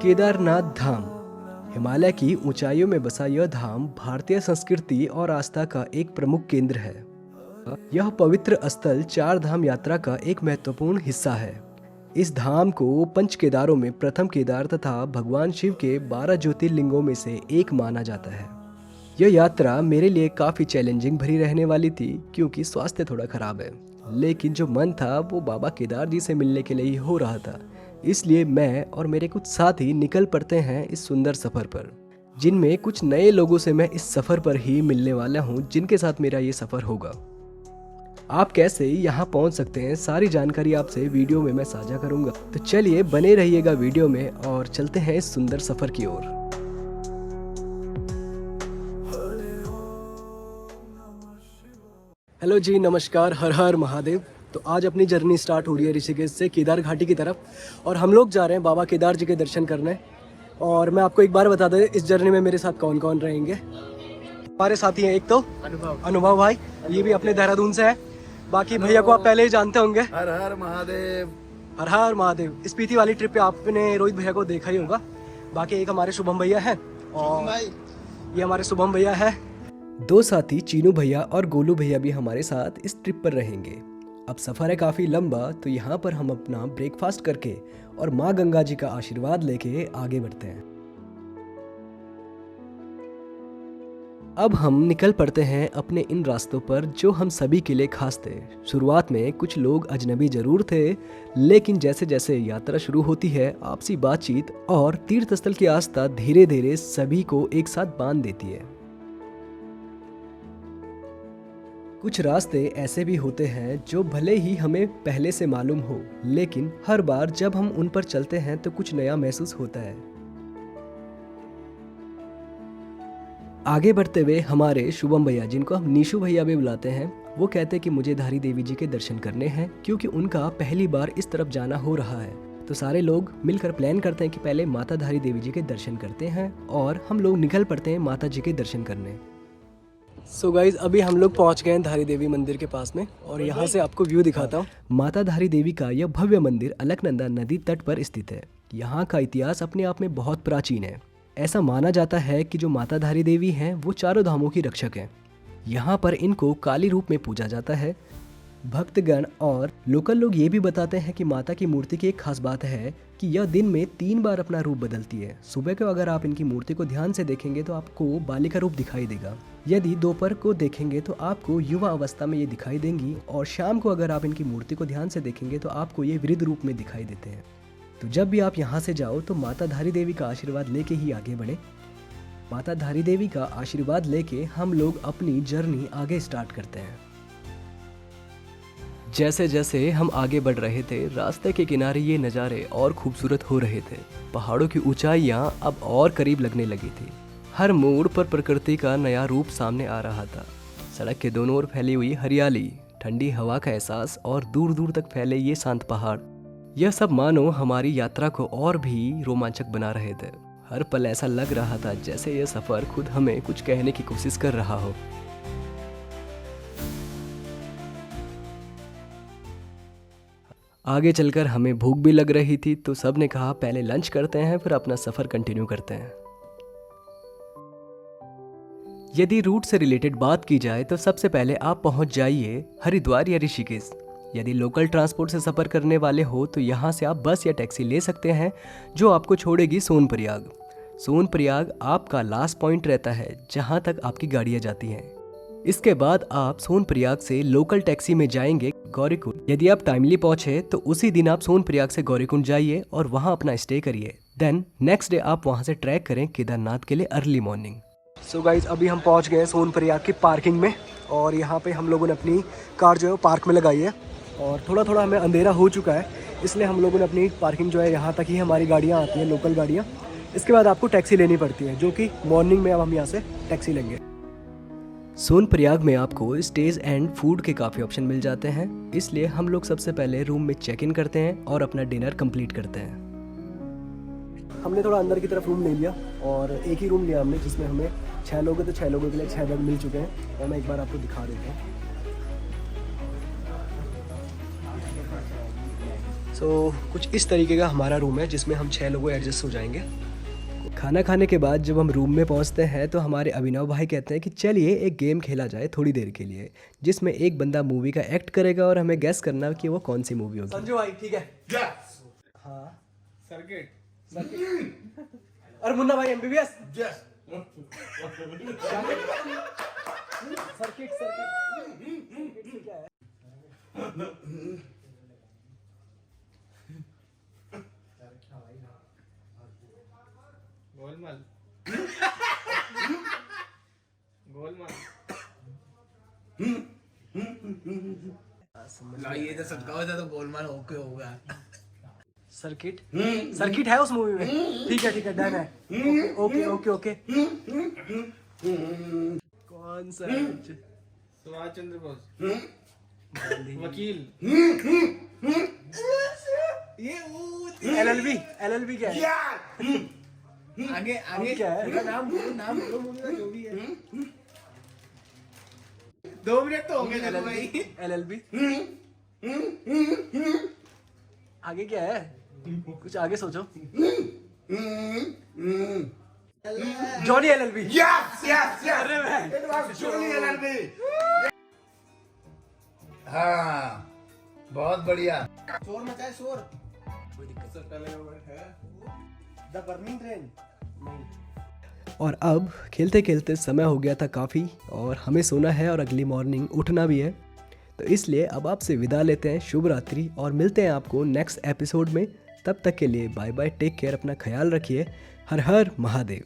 केदारनाथ धाम। हिमालय की ऊंचाइयों में बसा यह धाम भारतीय संस्कृति और आस्था का एक प्रमुख केंद्र है। यह पवित्र स्थल चार धाम यात्रा का एक महत्वपूर्ण हिस्सा है। इस धाम को पंच केदारों में प्रथम केदार तथा भगवान शिव के 12 ज्योतिर्लिंगों में से एक माना जाता है। यह यात्रा मेरे लिए काफ़ी चैलेंजिंग भरी रहने वाली थी क्योंकि स्वास्थ्य थोड़ा खराब है, लेकिन जो मन था वो बाबा केदार जी से मिलने के लिए ही हो रहा था। इसलिए मैं और मेरे कुछ साथी निकल पड़ते हैं इस सुंदर सफ़र पर, जिनमें कुछ नए लोगों से मैं इस सफ़र पर ही मिलने वाला हूँ जिनके साथ मेरा ये सफ़र होगा। आप कैसे यहाँ पहुँच सकते हैं, सारी जानकारी आपसे वीडियो में मैं साझा करूँगा। तो चलिए बने रहिएगा वीडियो में और चलते हैं इस सुंदर सफ़र की ओर। हेलो जी, नमस्कार, हर हर महादेव। तो आज अपनी जर्नी स्टार्ट हो रही है ऋषिकेश से केदार घाटी की तरफ और हम लोग जा रहे हैं बाबा केदार जी के दर्शन करने। और मैं आपको एक बार बता दें इस जर्नी में मेरे साथ कौन कौन रहेंगे। हमारे साथी हैं एक तो अनुभव भाई, ये भी अपने देहरादून से है। बाकी भैया को आप पहले ही जानते होंगे। हर हर महादेव। हर हर महादेव। स्पीति वाली ट्रिप पे आपने रोहित भैया को देखा ही होगा। बाकी एक हमारे शुभम भैया है और ये हमारे शुभम भैया है। दो साथी चीनू भैया और गोलू भैया भी हमारे साथ इस ट्रिप पर रहेंगे। अब सफ़र है काफ़ी लंबा, तो यहाँ पर हम अपना ब्रेकफास्ट करके और माँ गंगा जी का आशीर्वाद लेके आगे बढ़ते हैं। अब हम निकल पड़ते हैं अपने इन रास्तों पर जो हम सभी के लिए खास थे। शुरुआत में कुछ लोग अजनबी जरूर थे, लेकिन जैसे जैसे यात्रा शुरू होती है आपसी बातचीत और तीर्थ स्थल की आस्था धीरे धीरे सभी को एक साथ बांध देती है। कुछ रास्ते ऐसे भी होते हैं जो भले ही हमें पहले से मालूम हो, लेकिन हर बार जब हम उन पर चलते हैं तो कुछ नया महसूस होता है। आगे बढ़ते हुए हमारे शुभम भैया, जिनको हम नीशू भैया भी बुलाते हैं, वो कहते हैं कि मुझे धारी देवी जी के दर्शन करने हैं क्योंकि उनका पहली बार इस तरफ जाना हो रहा है। तो सारे लोग मिलकर प्लान करते हैं कि पहले माता धारी देवी जी के दर्शन करते हैं और हम लोग निकल पड़ते हैं माता जी के दर्शन करने। सो गाइज, अभी हम लोग पहुंच गए हैं धारी देवी मंदिर के पास में और यहाँ से आपको व्यू दिखाता हूँ। माता धारी देवी का यह भव्य मंदिर अलकनंदा नदी तट पर स्थित है। यहाँ का इतिहास अपने आप में बहुत प्राचीन है। ऐसा माना जाता है कि जो माता धारी देवी हैं वो चारों धामों की रक्षक हैं। यहाँ पर इनको काली रूप में पूजा जाता है। भक्तगण और लोकल लोग ये भी बताते हैं कि माता की मूर्ति की एक खास बात है कि यह दिन में 3 बार अपना रूप बदलती है। सुबह को अगर आप इनकी मूर्ति को ध्यान से देखेंगे तो आपको बालिका रूप दिखाई देगा। यदि दोपहर को देखेंगे तो आपको युवा अवस्था में ये दिखाई देंगी और शाम को अगर आप इनकी मूर्ति को ध्यान से देखेंगे तो आपको ये वृद्ध रूप में दिखाई देते हैं। तो जब भी आप यहाँ से जाओ तो माता धारी देवी का आशीर्वाद लेके ही आगे बढ़े। माता धारी देवी का आशीर्वाद लेके हम लोग अपनी जर्नी आगे स्टार्ट करते हैं। जैसे जैसे हम आगे बढ़ रहे थे रास्ते के किनारे ये नज़ारे और खूबसूरत हो रहे थे। पहाड़ों की ऊंचाइयाँ अब और करीब लगने लगी थी। हर मोड़ पर प्रकृति का नया रूप सामने आ रहा था। सड़क के दोनों ओर फैली हुई हरियाली, ठंडी हवा का एहसास और दूर दूर तक फैले ये शांत पहाड़, यह सब मानो हमारी यात्रा को और भी रोमांचक बना रहे थे। हर पल ऐसा लग रहा था जैसे यह सफ़र खुद हमें कुछ कहने की कोशिश कर रहा हो। आगे चलकर हमें भूख भी लग रही थी, तो सब ने कहा पहले लंच करते हैं फिर अपना सफ़र कंटिन्यू करते हैं। यदि रूट से रिलेटेड बात की जाए तो सबसे पहले आप पहुंच जाइए हरिद्वार या ऋषिकेश। यदि लोकल ट्रांसपोर्ट से सफ़र करने वाले हो तो यहाँ से आप बस या टैक्सी ले सकते हैं जो आपको छोड़ेगी सोनप्रयाग। सोनप्रयाग आपका लास्ट पॉइंट रहता है जहाँ तक आपकी गाड़ियाँ जाती हैं। इसके बाद आप सोनप्रयाग से लोकल टैक्सी में जाएंगे गौरीकुंड। यदि आप टाइमली पहुँचे तो उसी दिन आप सोनप्रयाग से गौरीकुंड जाइए और वहाँ अपना स्टे करिए। देन नेक्स्ट डे आप वहाँ से ट्रैक करें केदारनाथ के लिए अर्ली मॉर्निंग। सो गाइज, अभी हम पहुँच गए सोनप्रयाग की पार्किंग में और यहाँ पे हम लोगों ने अपनी कार जो है पार्क में लगाई है और थोड़ा थोड़ा हमें अंधेरा हो चुका है, इसलिए हम लोगों ने अपनी पार्किंग जो है यहाँ तक ही हमारी गाड़ियाँ आती हैं, लोकल गाड़ियाँ। इसके बाद आपको टैक्सी लेनी पड़ती है, जो कि मॉर्निंग में अब हम यहाँ से टैक्सी लेंगे। सोनप्रयाग में आपको स्टेज एंड फूड के काफ़ी ऑप्शन मिल जाते हैं, इसलिए हम लोग सबसे पहले रूम में चेक इन करते हैं और अपना डिनर कंप्लीट करते हैं। हमने थोड़ा अंदर की तरफ रूम ले लिया और एक ही रूम लिया हमने जिसमें हमें 6 लोग हैं, तो 6 लोगों के लिए 6 बेड मिल चुके हैं और मैं एक बार आपको दिखा देता हूँ। कुछ इस तरीके का हमारा रूम है जिसमें हम 6 लोग एडजस्ट हो जाएंगे। खाना खाने के बाद जब हम रूम में पहुंचते हैं तो हमारे अभिनव भाई कहते हैं कि चलिए एक गेम खेला जाए थोड़ी देर के लिए, जिसमें एक बंदा मूवी का एक्ट करेगा और हमें गेस करना कि वो कौन सी मूवी होगी। संजू भाई ठीक है। Yes. हाँ Circuit. और मुन्ना भाई एमबीबीएस। Yes. सर्किट से क्या है? गोलमाल। गोलमाल। ये तो सटका होता तो गोलमाल ओके होगा। सर्किट सर्किट है उस मूवी में। ठीक है डन है। ओके कौन सा? सुभाष चंद्र बोस। वकील। ये एलएलबी क्या है? आगे आगे क्या है? नाम बोलो मूवी का जो भी है। 2 मिनट तो हो गए चलो भाई। एलएलबी आगे क्या है? कुछ आगे सोचो। Johnny LLB. Yes. अरे मैं It was Johnny LLB. हाँ, बहुत बढ़िया। शोर मचाए शोर। The burning train. और अब खेलते खेलते समय हो गया था काफ़ी और हमें सोना है और अगली मॉर्निंग उठना भी है, तो इसलिए अब आपसे विदा लेते हैं। शुभ रात्रि और मिलते हैं आपको नेक्स्ट एपिसोड में। तब तक के लिए बाय बाय, टेक केयर, अपना ख्याल रखिए। हर हर महादेव।